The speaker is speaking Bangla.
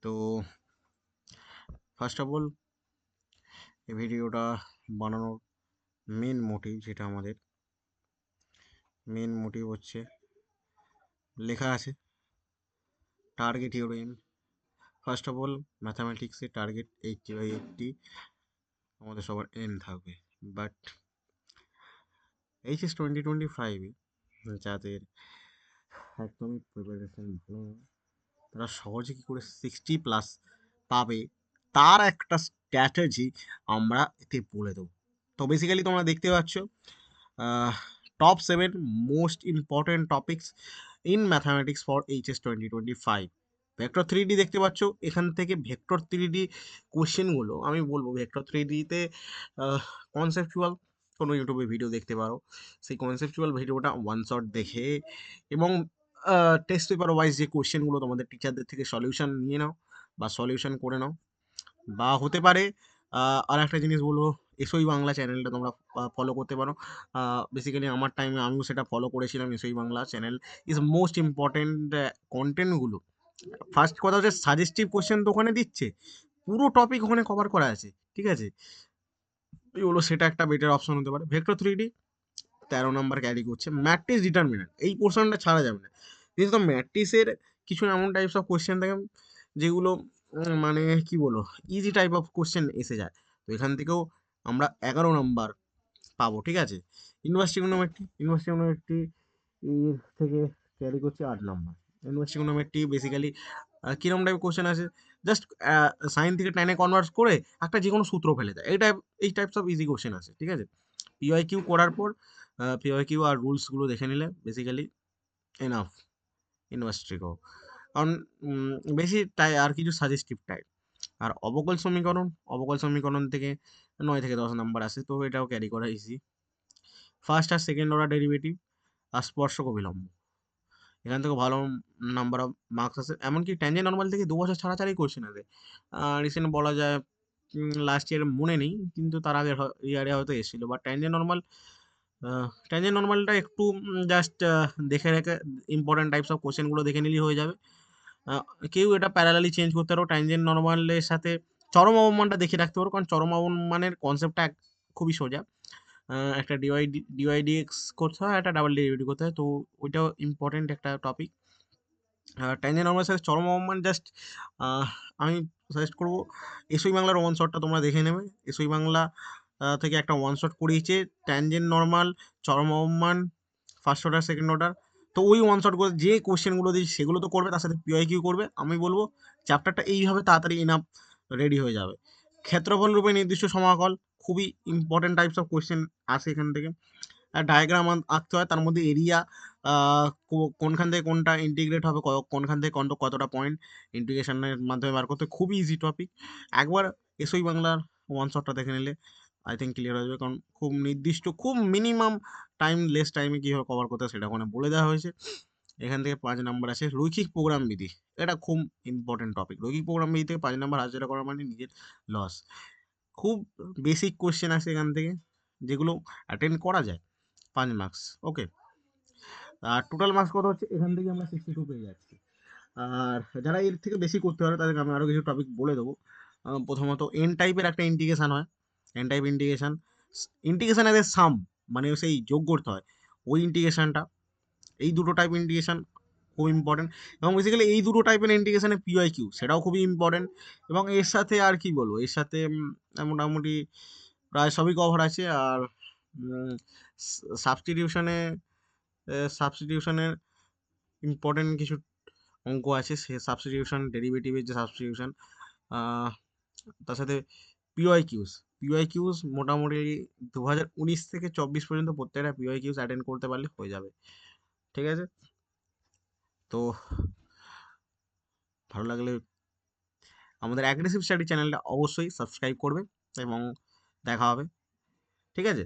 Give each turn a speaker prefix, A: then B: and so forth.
A: তো ফার্স্ট অফ অল এই ভিডিওটা বানানোর মেন মোটিভ হচ্ছে লেখা আছে target your aim. First of all ম্যাথামেটিক্সে টার্গেট 80/80 আমাদের সবার এম থাকবে। বাট HS 2025-এ যাদের একদমই প্রিপারেশন ভালো না, তারা সহজে কী করে 60+ পাবে তার একটা স্ট্র্যাটেজি আমরা এতে বলে দেবো। তো বেসিক্যালি তোমরা দেখতে পাচ্ছ top 7 most important topics in mathematics for HS 2025। Vector 3D দেখতে পাচ্ছ। এখান থেকে ভেক্টর 3D কোশ্চেনগুলো আমি বলবো ভেক্টর 3Dতে কনসেপচুয়াল কোনো ইউটিউবে ভিডিও দেখতে পারো, সেই কনসেপচুয়াল ভিডিওটা ওয়ান শট দেখে এবং টেস্ট পেপার ওয়াইজ যে কোশ্চেনগুলো তোমাদের টিচারদের থেকে সলিউশন নিয়ে নাও বা সলিউশন করে নাও। বা হতে পারে আর একটা জিনিস বলবো, এসওই বাংলা চ্যানেলটা তোমরা ফলো করতে পারো। বেসিক্যালি আমার টাইমে আমিও সেটা ফলো করেছিলাম। SOE Bangla channel is most important কন্টেন্টগুলো। ফার্স্ট কথা হচ্ছে সাজেস্টিভ কোশ্চেন তো ওখানে দিচ্ছে, পুরো টপিক ওখানে কভার করা আছে, ঠিক আছে। এগুলো সেটা একটা বেটার অপশন হতে পারে। ভেক্টর 3D 13 নম্বর ক্যারি করছে। ম্যাট্রিক্স ডিটারমিনেন্ট এই পোর্শনটা ছাড়া যাবে না, যেহেতু ম্যাট্রিক্সের কিছু এমন টাইপস অফ কোশ্চেন থাকে যেগুলো মানে কি বলো ইজি টাইপ অফ কোশ্চেন এসে যায়। তো এখান থেকেও আমরা 11 নম্বর পাবো, ঠিক আছে। ইউনিভার্সিটি থেকে ক্যারি করছে 8 নম্বর। ইউনিভার্সিটি বেসিক্যালি কিরকম টাইপ কোশ্চেন আছে, জাস্ট সাইন থেকে টেনে কনভার্ট করে একটা যে কোনো সূত্র ফেলে দেয়, এই টাইপস অফ ইজি কোশ্চেন আছে, ঠিক আছে। পিওয়াইকিউ করার পর পিওয়াইকিউ আর রুলসগুলো দেখে নিলে বেসিক্যালি এনাফ ইউনিভার্সিটিকেও। কারণ বেশি আর কিছু সাজেস্টিভ টাইপ। আর অবকল সমীকরণ থেকে 9 থেকে 10 নাম্বার আসে, তো এটাও ক্যারি করা ইজি। ফার্স্ট আর সেকেন্ড অর্ডার ডেরিভেটিভ আর স্পর্শক অভিলম্ব, এখান থেকে ভালো নাম্বার অফ মার্কস আছে। এমনকি ট্যানজেন্ট নর্মাল থেকে 2 বছর ছাড়াই কোয়েশ্চেন আছে। রিসেন্ট বলা যায় লাস্ট ইয়ারে মনে নেই, কিন্তু তার আগের ইয়ারে হয়তো এসেছিলো। বা ট্যানজেন্ট নর্মালটা একটু জাস্ট দেখে রেখে ইম্পর্টেন্ট টাইপস অফ কোশ্চেনগুলো দেখে নিলেই হয়ে যাবে। কেউ এটা প্যারালালি চেঞ্জ করতে পারো ট্যানজেন্ট নর্মালের সাথে চরম অবমানটা দেখে রাখতে পারো, কারণ চরম অবমানের কনসেপ্টটা খুবই সোজা। একটা ডিওয়াইডিএক্স করতে হয়, একটা ডাবল ডেরিভেটিভ করতে হয়, তো ওইটাও ইম্পর্টেন্ট একটা টপিক। ট্যানজেন্ট নর্মালের সাথে চরম অবমান জাস্ট আমি সাজেস্ট করবো এসওই বাংলার ওয়ান শটটা তোমরা দেখে নেবে। এসওই বাংলা থেকে একটা ওয়ান শট করিয়েছে ট্যানজেন্ট নর্মাল, চরম অবমান, ফার্স্ট অর্ডার সেকেন্ড অর্ডার। তো ওই ওয়ান শট করে যে কোশ্চেনগুলো দিয়েছি সেগুলো তো করবে, তার সাথে পিওয়াইকিউ করবে। আমি বলবো চ্যাপ্টারটা এইভাবে তাড়াতাড়ি ইনাফ রেডি হয়ে যাবে। ক্ষেত্রফল রূপে নির্দিষ্ট সমাকল খুবই ইম্পর্টেন্ট টাইপস অফ কোশ্চেন আসে এখান থেকে। ডায়াগ্রাম আঁকতে হয়, তার মধ্যে এরিয়া কোনখান থেকে কোনটা ইন্টিগ্রেট হবে, কোনখান থেকে কতটা পয়েন্ট ইন্টিগ্রেশনের মাধ্যমে বার করতে, খুবই ইজি টপিক। একবার এসওই বাংলার ওয়ান শটটা দেখে নিলে আই থিঙ্ক ক্লিয়ার হয়ে যাবে, কারণ খুব নির্দিষ্ট খুব মিনিমাম লেস টাইমে কীভাবে কভার করতে হয় সেটা ওখানে বলে দেওয়া হয়েছে। এখান থেকে 5 নাম্বার আছে রৈখিক প্রোগ্রাম বিধি। এটা খুব ইম্পর্টেন্ট টপিক। রৈখিক প্রোগ্রাম বিধি থেকে 5 নাম্বার হাজিরা করা মানে নিজের লস। খুব বেসিক কোশ্চেন আছে এখান থেকে, যেগুলো অ্যাটেন্ড করা যায়। 5 মার্কস, ওকে। আর টোটাল মার্কস কত হচ্ছে, এখান থেকে আমরা 62 পেয়ে যাচ্ছি। আর যারা এর থেকে বেশি করতে পারে তাদেরকে আমি আরও কিছু টপিক বলে দেবো। প্রথমত এন টাইপের একটা ইন্টিগ্রেশন হয়, এন টাইপ ইন্টিগ্রেশন এদের সাম মানে সেই যোগ করতে হয়, ওই ইন্টিগ্রেশনটা। এই দুটো টাইপ ইন্টিগ্রেশন খুব ইম্পর্টেন্ট, এবং বেসিক্যালি এই দুটো টাইপের ইন্টিগ্রেশনে পিওয়াইকিউ সেটাও খুবই ইম্পর্টেন্ট। এবং এর সাথে আর কি বলবো, এর সাথে মোটামুটি প্রায় সবই কভার আছে। আর সাবস্টিটিউশনে সাবস্টিটিউশনের ইম্পর্টেন্ট কিছু অঙ্ক আছে, সে সাবস্টিটিউশন ডেরিভেটিভের যে সাবস্টিটিউশন, তার সাথে পিওয়াইকিউস মোটামুটি 2019 থেকে 24 পর্যন্ত প্রত্যেকটা পিওয়াইকিউস অ্যাটেন্ড করতে পারলে হয়ে যাবে, ঠিক আছে। তো ভালো লাগলে আমাদের অ্যাগ্রেসিভ স্টাডি চ্যানেলটা অবশ্যই সাবস্ক্রাইব করবে এবং দেখা হবে, ঠিক আছে।